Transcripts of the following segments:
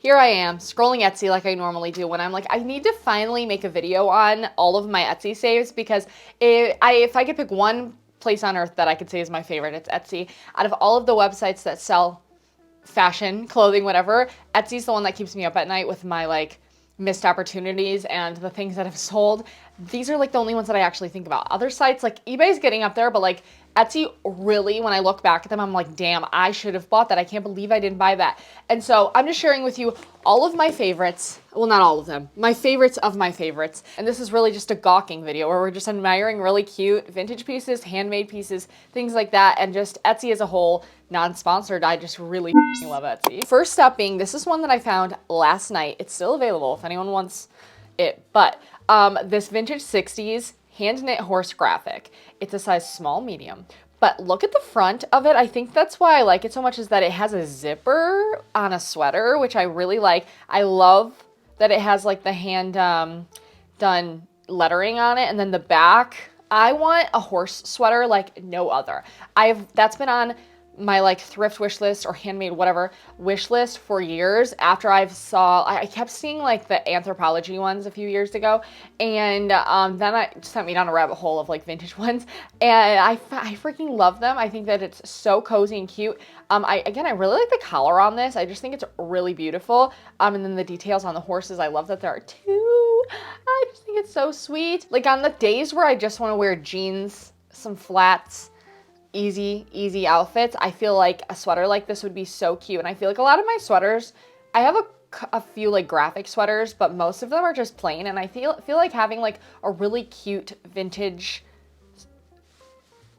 Here I am scrolling Etsy like I normally do when I'm like, I need to finally make a video on all of my Etsy saves because if I could pick one place on earth that I could say is my favorite, it's Etsy. Out of all of the websites that sell fashion, clothing, whatever, Etsy's the one that keeps me up at night with my like missed opportunities and the things that have sold. These are like the only ones that I actually think about. Other sites like eBay's getting up there, but like Etsy, really, when I look back at them, I'm like, damn, I should have bought that. I can't believe I didn't buy that. And so I'm just sharing with you all of my favorites. Well, not all of them. My favorites of my favorites. And this is really just a gawking video where we're just admiring really cute vintage pieces, handmade pieces, things like that. And just Etsy as a whole, non-sponsored. I just really love Etsy. First up being, this is one that I found last night. It's still available if anyone wants it. But this vintage 60s hand knit horse graphic. It's a size small, medium. But look at the front of it. I think that's why I like it so much is that it has a zipper on a sweater, which I really like. I love that it has like the hand done lettering on it. And then the back, I want a horse sweater like no other. That's been on my like thrift wish list or handmade whatever wish list for years after I kept seeing like the Anthropology ones a few years ago, and then I just sent me down a rabbit hole of like vintage ones, and I freaking love them. I think that it's so cozy and cute. I really like the collar on this. I just think it's really beautiful. And then the details on the horses, I love that there are two. I just think it's so sweet. Like on the days where I just want to wear jeans, some flats, easy outfits, I feel like a sweater like this would be so cute. And I feel like a lot of my sweaters, I have a few like graphic sweaters, but most of them are just plain. And I feel like having like a really cute vintage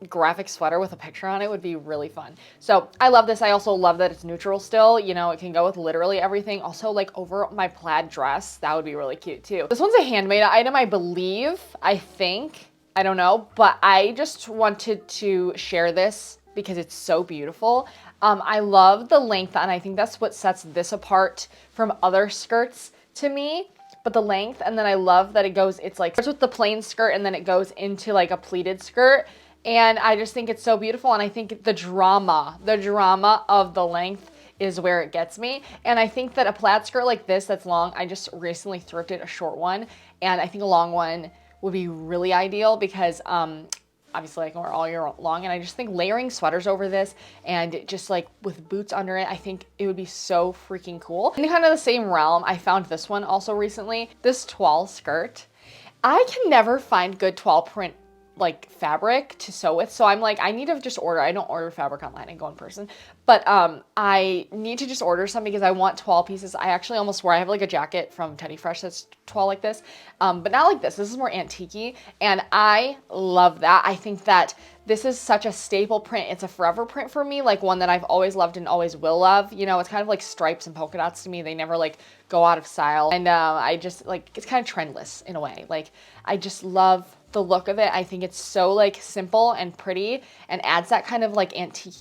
graphic sweater with a picture on it would be really fun. So I love this. I also love that it's neutral still. You know, it can go with literally everything. Also like over my plaid dress, that would be really cute too. This one's a handmade item, I believe, I think. I don't know, but I just wanted to share this because it's so beautiful. I love the length, and I think that's what sets this apart from other skirts to me. But the length, and then I love that it's like, starts with the plain skirt and then it goes into like a pleated skirt. And I just think it's so beautiful. And I think the drama of the length is where it gets me. And I think that a plaid skirt like this that's long, I just recently thrifted a short one, and I think a long one would be really ideal because obviously I can wear all year long, and I just think layering sweaters over this and just like with boots under it, I think it would be so freaking cool. In kind of the same realm, I found this one also recently, this toile skirt. I can never find good toile print like fabric to sew with, so I'm like, I need to just order. I don't order fabric online, I go in person, but I need to just order some because I want toile pieces. I actually almost wear, I have like a jacket from Teddy Fresh that's toile like this, but not like this. This is more antique-y, and I love that. I think that this is such a staple print. It's a forever print for me, like one that I've always loved and always will love. You know, it's kind of like stripes and polka dots to me. They never like go out of style, and I just like, it's kind of trendless in a way. Like I just love the look of it. I think it's so like simple and pretty and adds that kind of like antique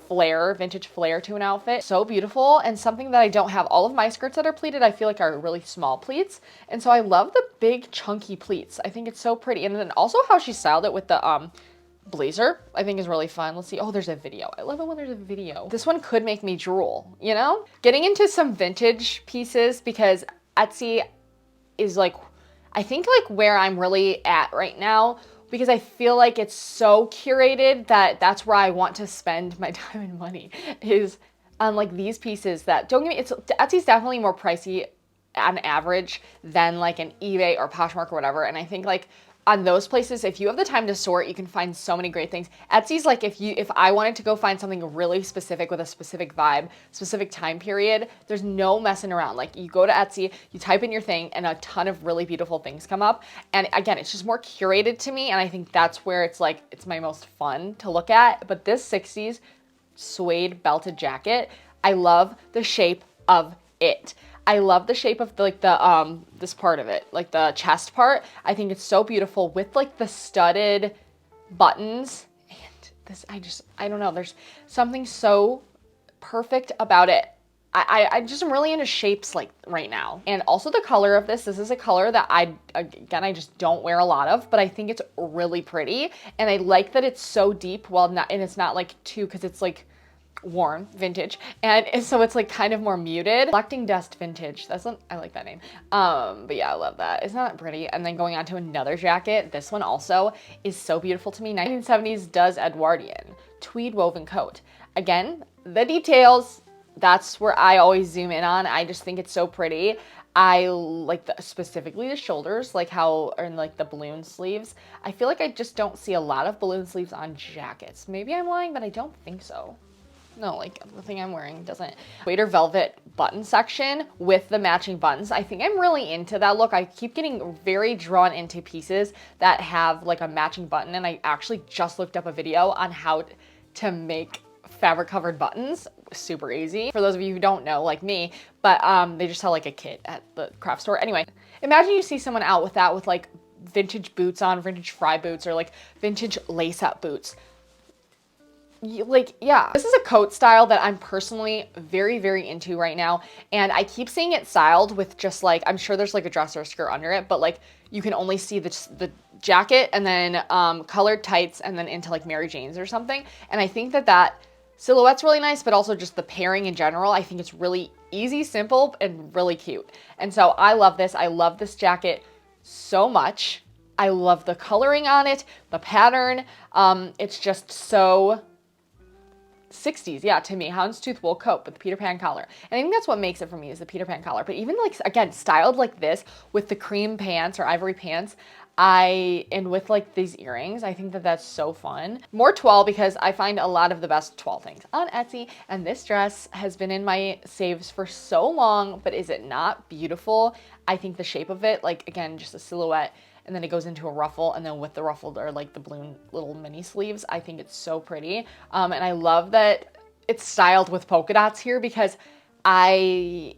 flair, vintage flair to an outfit. So beautiful, and something that I don't have. All of my skirts that are pleated, I feel like are really small pleats. And so I love the big chunky pleats. I think it's so pretty. And then also how she styled it with the blazer, I think is really fun. Let's see. Oh, there's a video. I love it when there's a video. This one could make me drool, you know? Getting into some vintage pieces because Etsy is like, I think like where I'm really at right now, because I feel like it's so curated that that's where I want to spend my time and money, is on like these pieces that, don't get me, Etsy's definitely more pricey on average than like an eBay or Poshmark or whatever. And I think like on those places, if you have the time to sort, you can find so many great things. Etsy's like, if I wanted to go find something really specific with a specific vibe, specific time period, there's no messing around. Like you go to Etsy, you type in your thing, and a ton of really beautiful things come up. And again, it's just more curated to me, and I think that's where it's like, it's my most fun to look at. But this 60s suede belted jacket, I love the shape of it. I love the shape of this part of it, like the chest part. I think it's so beautiful with like the studded buttons, and this, I don't know, there's something so perfect about it. I just am really into shapes like right now. And also the color of this is a color that I just don't wear a lot of, but I think it's really pretty. And I like that it's so deep, and it's not like too, because it's like, worn vintage, and so it's like kind of more muted. Collecting Dust Vintage, I like that name. But yeah, I love that. Isn't that pretty? And then going on to another jacket, this one also is so beautiful to me. 1970s Does Edwardian tweed woven coat. Again, the details, that's where I always zoom in on. I just think it's so pretty. I like specifically the shoulders, like how, and like the balloon sleeves. I feel like I just don't see a lot of balloon sleeves on jackets. Maybe I'm lying, but I don't think so. No, like the thing I'm wearing doesn't. Wader velvet button section with the matching buttons. I think I'm really into that look. I keep getting very drawn into pieces that have like a matching button, and I actually just looked up a video on how to make fabric covered buttons. Super easy for those of you who don't know, like me, but they just sell like a kit at the craft store. Anyway, imagine you see someone out with that, with like vintage boots on, vintage fry boots, or like vintage lace up boots. Like, yeah, this is a coat style that I'm personally very, very into right now. And I keep seeing it styled with just like, I'm sure there's like a dress or a skirt under it, but like you can only see the jacket and then colored tights and then into like Mary Jane's or something. And I think that silhouette's really nice, but also just the pairing in general. I think it's really easy, simple, and really cute. And so I love this. I love this jacket so much. I love the coloring on it, the pattern. It's just so 60s, yeah, to me. Houndstooth wool coat with the Peter Pan collar. And I think that's what makes it for me, is the Peter Pan collar. But even like, again, styled like this with the cream pants or ivory pants, and with like these earrings, I think that's so fun. More toile, because I find a lot of the best toile things on Etsy, and this dress has been in my saves for so long, but is it not beautiful? I think the shape of it, like again, just a silhouette, and then it goes into a ruffle, and then with the ruffled or like the balloon little mini sleeves, I think it's so pretty. And I love that it's styled with polka dots here, because I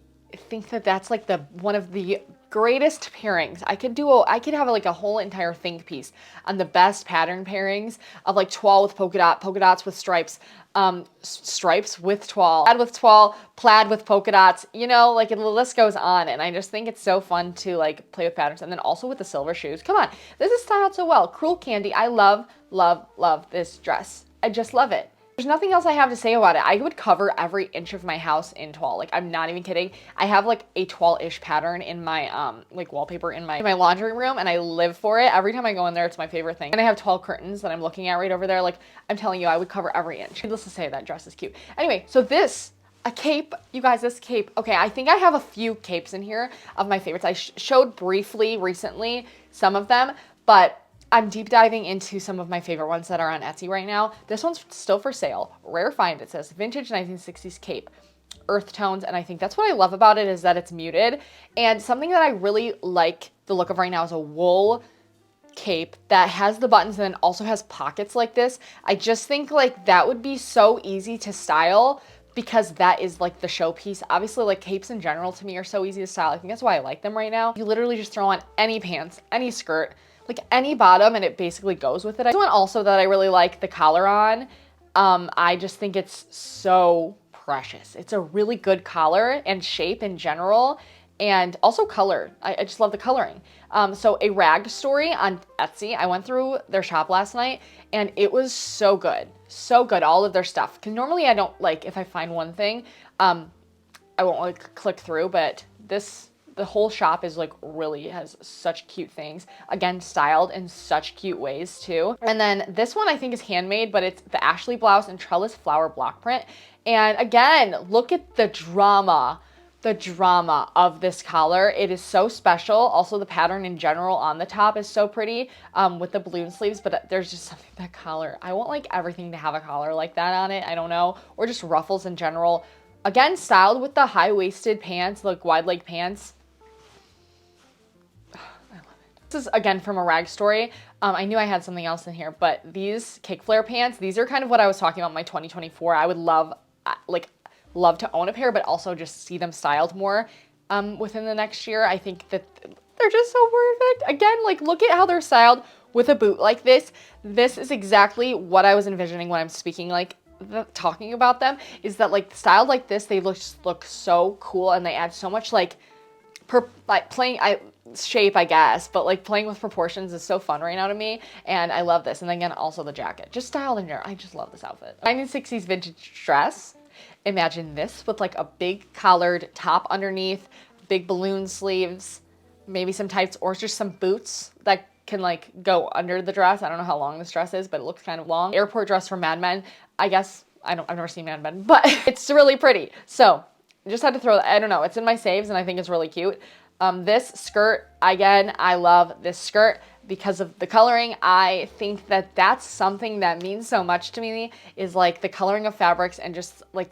think that's like one of the greatest pairings. I could have like a whole entire think piece on the best pattern pairings of like toile with polka dots with stripes, stripes with toile, plaid with polka dots, you know, like the list goes on. And I just think it's so fun to like play with patterns. And then also with the silver shoes. Come on, this is styled so well. Cruel Candy. I love, love, love this dress. I just love it. There's nothing else I have to say about it. I would cover every inch of my house in toile. Like, I'm not even kidding. I have like a toile-ish pattern in my like wallpaper in my laundry room, and I live for it. Every time I go in there, it's my favorite thing. And I have toile curtains that I'm looking at right over there. Like, I'm telling you, I would cover every inch. Needless to say, that dress is cute. Anyway, so a cape, you guys, this cape. Okay, I think I have a few capes in here of my favorites. I showed briefly recently some of them, but I'm deep diving into some of my favorite ones that are on Etsy right now. This one's still for sale. Rare find. It says vintage 1960s cape, earth tones. And I think that's what I love about it, is that it's muted. And something that I really like the look of right now is a wool cape that has the buttons and then also has pockets like this. I just think like that would be so easy to style, because that is like the showpiece. Obviously, like capes in general to me are so easy to style. I think that's why I like them right now. You literally just throw on any pants, any skirt, like any bottom, and it basically goes with it. This one also that I really like the collar on. I just think it's so precious. It's a really good collar and shape in general, and also color. I just love the coloring. So A Rag Story on Etsy. I went through their shop last night, and it was so good. So good, all of their stuff. Because normally I don't, like, if I find one thing, I won't like click through, but the whole shop is like really has such cute things. Again, styled in such cute ways too. And then this one I think is handmade, but it's the Ashley blouse and trellis flower block print. And again, look at the drama of this collar. It is so special. Also, the pattern in general on the top is so pretty with the balloon sleeves, but there's just something, that collar. I want like everything to have a collar like that on it. I don't know. Or just ruffles in general. Again, styled with the high-waisted pants, like wide leg pants. This is again from A Rag Story. I knew I had something else in here, but these kick flare pants, these are kind of what I was talking about in my 2024. I would love to own a pair, but also just see them styled more within the next year. I think that they're just so perfect. Again, like look at how they're styled with a boot like this. This is exactly what I was envisioning when I'm speaking, like talking about them, is that like styled like this, they look so cool, and they add so much like shape, I guess, but like playing with proportions is so fun right now to me, and I love this. And then again, also the jacket, just styled in here. I just love this outfit. 1960s vintage dress. Imagine this with like a big collared top underneath, big balloon sleeves, maybe some tights or just some boots that can like go under the dress. I don't know how long this dress is, but it looks kind of long. Airport dress from Mad Men. I guess, I've never seen Mad Men, but it's really pretty. So just had to throw that. I don't know. It's in my saves and I think it's really cute. This skirt, again, I love this skirt because of the coloring. I think that that's something that means so much to me, is like the coloring of fabrics and just like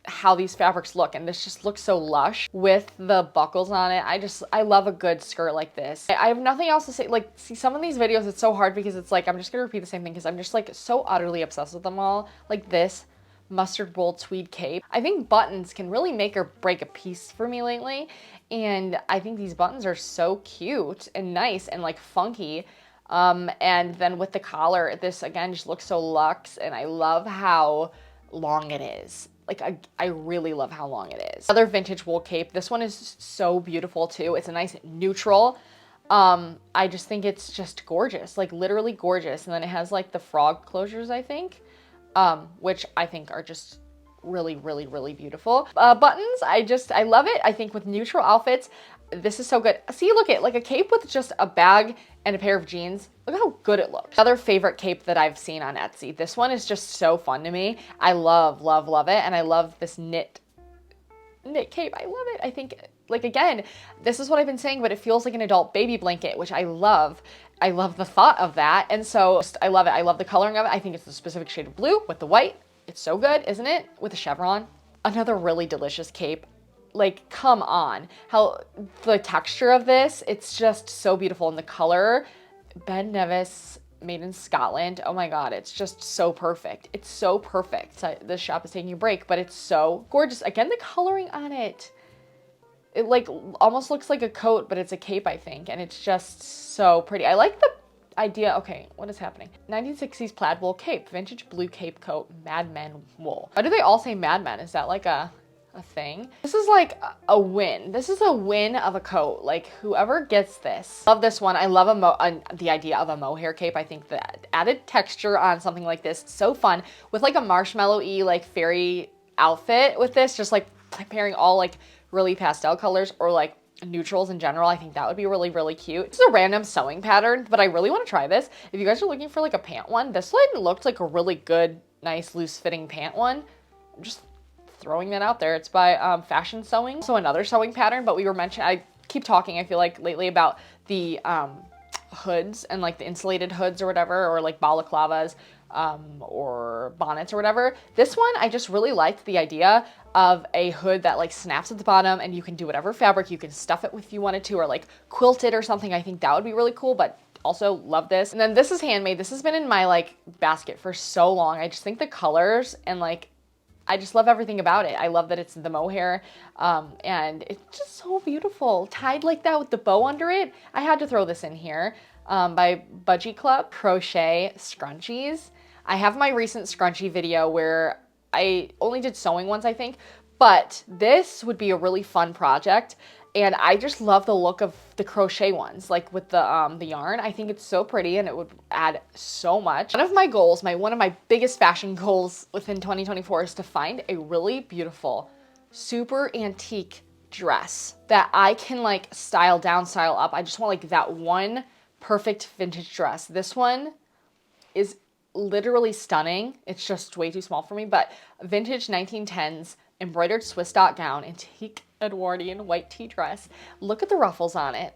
how these fabrics look. And this just looks so lush with the buckles on it. I love a good skirt like this. I have nothing else to say. Like, see, some of these videos, it's so hard because it's like, I'm just gonna repeat the same thing because I'm just like so utterly obsessed with them all. Like this mustard gold tweed cape. I think buttons can really make or break a piece for me lately. And I think these buttons are so cute and nice and like funky. And then with the collar, this again just looks so luxe, and I love how long it is. Like, I really love how long it is. Another vintage wool cape. This one is so beautiful too. It's a nice neutral. I just think it's just gorgeous, like literally gorgeous. And then it has like the frog closures, I think, which I think are just really, really, really beautiful. Buttons, I love it. I think with neutral outfits, this is so good. See, look at like a cape with just a bag and a pair of jeans. Look how good it looks. Another favorite cape that I've seen on Etsy. This one is just so fun to me. I love, love, love it. And I love this knit cape. I love it. I think, like, again, this is what I've been saying, but it feels like an adult baby blanket, which I love. I love the thought of that. And so I love it. I love the coloring of it. I think it's the specific shade of blue with the white. It's so good, isn't it? With the chevron. Another really delicious cape. Like, come on. How the texture of this, it's just so beautiful. And the color, Ben Nevis, made in Scotland. Oh my God, it's just so perfect. It's so perfect. So this shop is taking a break, but it's so gorgeous. Again, the coloring on it, it like almost looks like a coat, but it's a cape, I think. And it's just so pretty. I like the idea. Okay, what is happening? 1960s plaid wool cape, vintage blue cape coat, Mad Men wool. Why do they all say Mad Men? Is that like a thing? This is like a win. This is a win of a coat. Like, whoever gets this. Love this one. I love the idea of a mohair cape. I think that added texture on something like this, so fun. With like a marshmallow-y like fairy outfit with this, just like pairing all like really pastel colors or like neutrals in general. I think that would be really, really cute. This is a random sewing pattern, but I really want to try this. If you guys are looking for like a pant one, this one looked like a really good, nice, loose fitting pant one. I'm just throwing that out there. It's by Fashion Sewing. So another sewing pattern, but we were mentioning, I keep talking, I feel like lately, about the hoods and like the insulated hoods or whatever, or like balaclavas or bonnets or whatever. This one, I just really liked the idea of a hood that like snaps at the bottom and you can do whatever fabric, you can stuff it if you wanted to, or like quilt it or something. I think that would be really cool, but also love this. And then this is handmade. This has been in my like basket for so long. I just think the colors and like, I just love everything about it. I love that it's the mohair, and it's just so beautiful. Tied like that with the bow under it. I had to throw this in here, by Budgie Club. Crochet scrunchies. I have my recent scrunchie video where I only did sewing ones, I think, but this would be a really fun project. And I just love the look of the crochet ones, like with the yarn. I think it's so pretty and it would add so much. One of my goals, one of my biggest fashion goals within 2024 is to find a really beautiful, super antique dress that I can like style down, style up. I just want like that one perfect vintage dress. This one is literally stunning. It's just way too small for me, but vintage 1910s embroidered Swiss dot gown, antique Edwardian white tea dress. Look at the ruffles on it.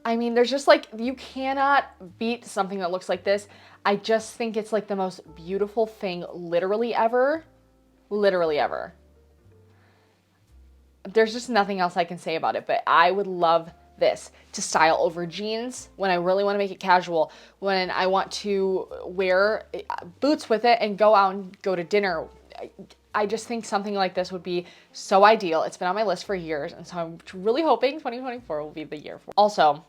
I mean, there's just like, you cannot beat something that looks like this. I just think it's like the most beautiful thing literally ever. Literally ever. There's just nothing else I can say about it, but I would love this to style over jeans when I really want to make it casual, when I want to wear boots with it and go out and go to dinner. I just think something like this would be so ideal. It's been on my list for years, and so I'm really hoping 2024 will be the year for it. Also,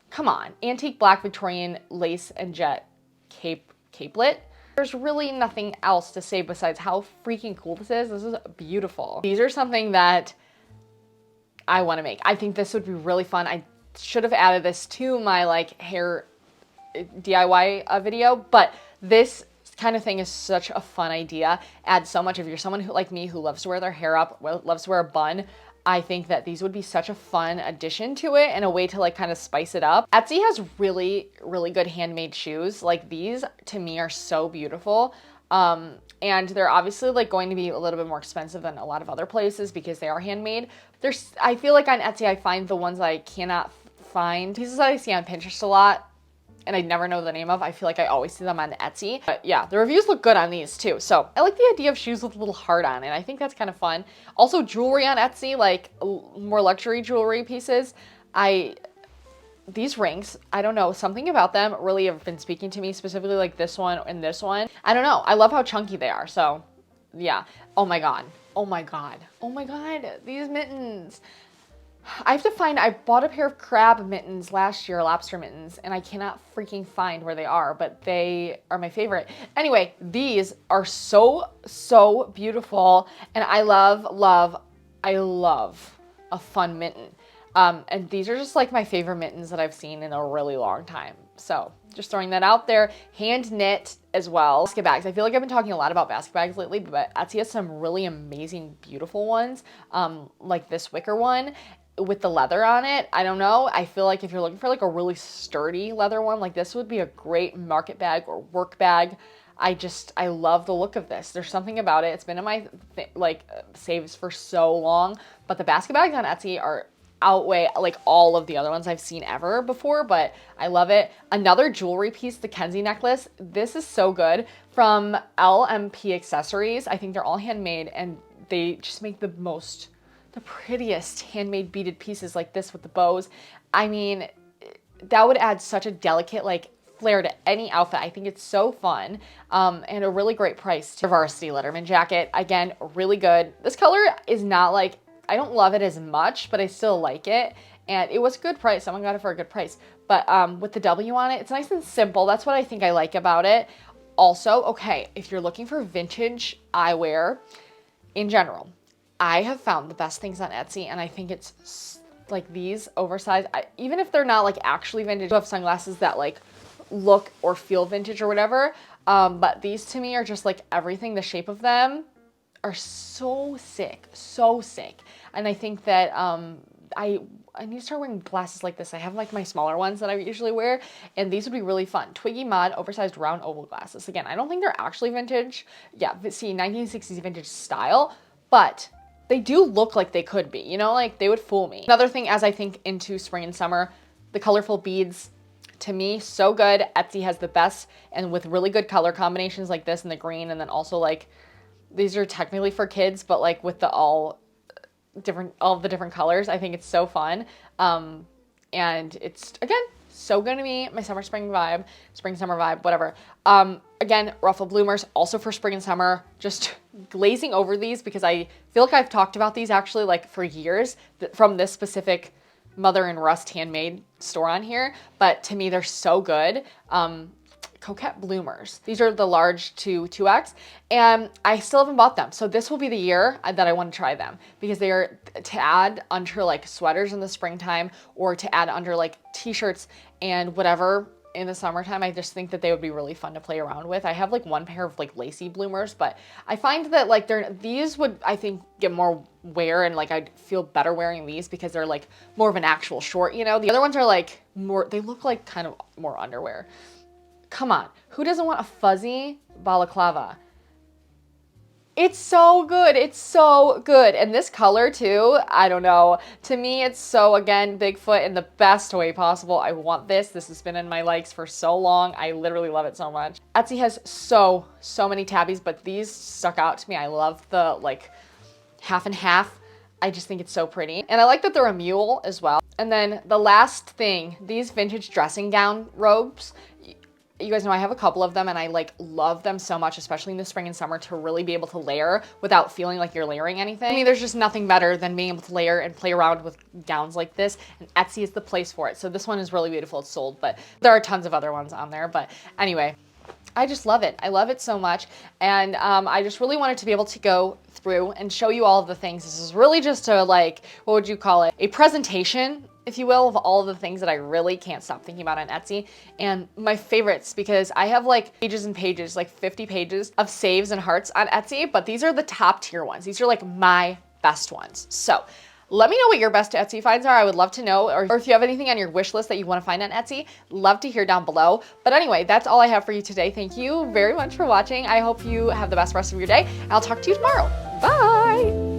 come on, antique black Victorian lace and jet capelet. There's really nothing else to say besides how freaking cool this is. This is beautiful. These are something that I want to make. I think this would be really fun. I should have added this to my like hair DIY video, but this kind of thing is such a fun idea. Adds so much. If you're someone who, like me, who loves to wear their hair up, loves to wear a bun, I think that these would be such a fun addition to it and a way to like kind of spice it up. Etsy has really, really good handmade shoes. Like these to me are so beautiful. And they're obviously like going to be a little bit more expensive than a lot of other places because they are handmade. I feel like on Etsy, I find the ones I cannot find. Pieces that I see on Pinterest a lot and I never know the name of. I feel like I always see them on Etsy. But yeah, the reviews look good on these too. So I like the idea of shoes with a little heart on it. I think that's kind of fun. Also jewelry on Etsy, like more luxury jewelry pieces. These rings, I don't know, something about them really have been speaking to me, specifically like this one and this one. I don't know. I love how chunky they are. So yeah. Oh my God. Oh my God. Oh my God. These mittens. I bought a pair of crab mittens last year, lobster mittens, and I cannot freaking find where they are, but they are my favorite. Anyway, these are so, so beautiful, and I love a fun mitten. And these are just like my favorite mittens that I've seen in a really long time. So just throwing that out there. Hand knit as well. Basket bags. I feel like I've been talking a lot about basket bags lately, but Etsy has some really amazing, beautiful ones, like this wicker one with the leather on it. I don't know. I feel like if you're looking for like a really sturdy leather one, like this would be a great market bag or work bag. I love the look of this. There's something about it. It's been in my saves for so long, but the basket bags on Etsy outweigh like all of the other ones I've seen ever before, but I love it. Another jewelry piece, the Kenzie necklace. This is so good from LMP Accessories. I think they're all handmade and they just make the prettiest handmade beaded pieces like this with the bows. I mean, that would add such a delicate like flair to any outfit. I think it's so fun and a really great price. The Varsity Letterman jacket, again, really good. This color is not like, I don't love it as much, but I still like it. And it was a good price. Someone got it for a good price. But with the W on it, it's nice and simple. That's what I think I like about it. Also, okay, if you're looking for vintage eyewear in general, I have found the best things on Etsy, and I think it's like these oversized, even if they're not like actually vintage, you have sunglasses that like look or feel vintage or whatever. But these to me are just like everything, the shape of them are so sick, so sick. And I think that I need to start wearing glasses like this. I have like my smaller ones that I usually wear, and these would be really fun. Twiggy Mod oversized round oval glasses. Again, I don't think they're actually vintage. Yeah, see, 1960s vintage style, but they do look like they could be, you know, like they would fool me. Another thing, as I think into spring and summer, the colorful beads, to me, so good. Etsy has the best, and with really good color combinations like this and the green, and then also like, these are technically for kids, but like with all of the different colors, I think it's so fun. And it's, again, so gonna be my summer, spring vibe, spring, summer vibe, whatever. Again, ruffle bloomers, also for spring and summer, just glazing over these because I feel like I've talked about these actually like for years from this specific Mother and Rust handmade store on here. But to me, they're so good. Coquette bloomers. These are the large to 2X, and I still haven't bought them. So this will be the year that I want to try them because they are to add under like sweaters in the springtime or to add under like t-shirts and whatever in the summertime. I just think that they would be really fun to play around with. I have like one pair of like lacy bloomers, but I find that like these would, I think, get more wear, and like I'd feel better wearing these because they're like more of an actual short, you know? The other ones are like more, they look like kind of more underwear. Come on, who doesn't want a fuzzy balaclava? It's so good, it's so good. And this color too, I don't know. To me, it's so, again, Bigfoot in the best way possible. I want this. This has been in my likes for so long. I literally love it so much. Etsy has so many tabbies, but these stuck out to me. I love the like half and half. I just think it's so pretty. And I like that they're a mule as well. And then the last thing, these vintage dressing gown robes. You guys know I have a couple of them and I like love them so much, especially in the spring and summer, to really be able to layer without feeling like you're layering anything. I mean, there's just nothing better than being able to layer and play around with gowns like this, and Etsy is the place for it. So this one is really beautiful. It's sold, but there are tons of other ones on there. But anyway, I just love it. I love it so much. And I just really wanted to be able to go through and show you all of the things. This is really just a like, what would you call it? A presentation, if you will, of all of the things that I really can't stop thinking about on Etsy. And my favorites, because I have like pages and pages, like 50 pages of saves and hearts on Etsy, but these are the top tier ones. These are like my best ones. So let me know what your best Etsy finds are. I would love to know, or if you have anything on your wish list that you want to find on Etsy, love to hear down below. But anyway, that's all I have for you today. Thank you very much for watching. I hope you have the best rest of your day. I'll talk to you tomorrow. Bye.